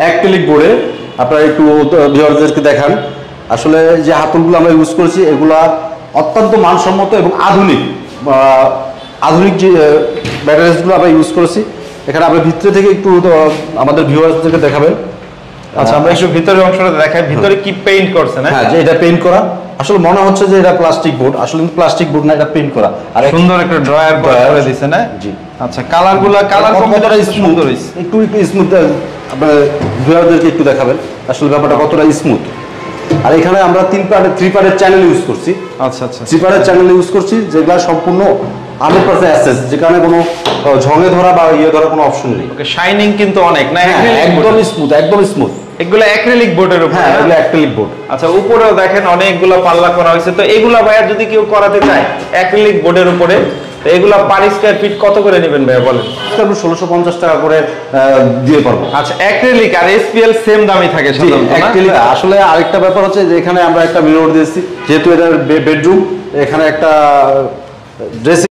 Acrylic বোর্ডে আপনারা একটু ভিউয়ারদেরকে দেখান। আসলে যে হাতলগুলো আমরা ইউজ করেছি এগুলা অত্যন্ত মানসম্মত এবং আধুনিক যে ব্যাটারিজগুলো আমরা ইউজ করেছি। এখানে আমরা ভিতরে থেকে একটু আমাদের ভিউয়ারদেরকে দেখাবেন। আচ্ছা, আমরা একটু ভিতরের অংশটা দেখাই। ভিতরে কি পেইন্ট করছে না? হ্যাঁ, যে এটা পেইন্ট করা। আসলে মনে হচ্ছে যে এটা প্লাস্টিক বোর্ড, আসলে কিন্তু প্লাস্টিক বোর্ড না, এটা পেইন্ট করা। আর সুন্দর একটা ড্রয়ার করে দিয়েছে না? জি। আচ্ছা, কালার কম্বিনেশন সুন্দর হইছে। একটু স্মুথ আপনারা ভিউয়ারদেরকে একটু দেখাবেন আসলে ব্যাপারটা কতটা স্মুথ। আর এখানে আমরা থ্রি পার্টের চ্যানেল ইউজ করছি। আচ্ছা আচ্ছা, থ্রি পার্টের চ্যানেল ইউজ করছি যেগুলো সম্পূর্ণ 100% অ্যাসেস, যেখানে কোনো ঝঙে ধরা বা ধরা কোনো অপশন নেই। ওকে, শাইনিং কিন্তু অনেক না? একদম স্মুথ, একদম স্মুথ। এগুলো অ্যাক্রিলিক বোর্ডের উপর। হ্যাঁ, এগুলো অ্যাক্রিলিক বোর্ড। আচ্ছা, উপরেও দেখেন অনেকগুলো পাল্লা করা হয়েছে। তো এগুলা ভাইয়া যদি কেউ করাতে চায় অ্যাক্রিলিক বোর্ডের উপরে, তো এগুলা পার স্কয়ার ফিট কত করে নেবেন ভাইয়া বলেন? 1650 টাকা করে দিয়ে পারবো। আচ্ছা, অ্যাক্রিলিক আর এসপিএল সেম দামই থাকে সাধারণত না? অ্যাক্রিলিক আসলে আরেকটা ব্যাপার হচ্ছে যে এখানে আমরা একটা মিরর দিয়েছি, যেহেতু এটা বেডরুম, এখানে একটা ড্রেসিং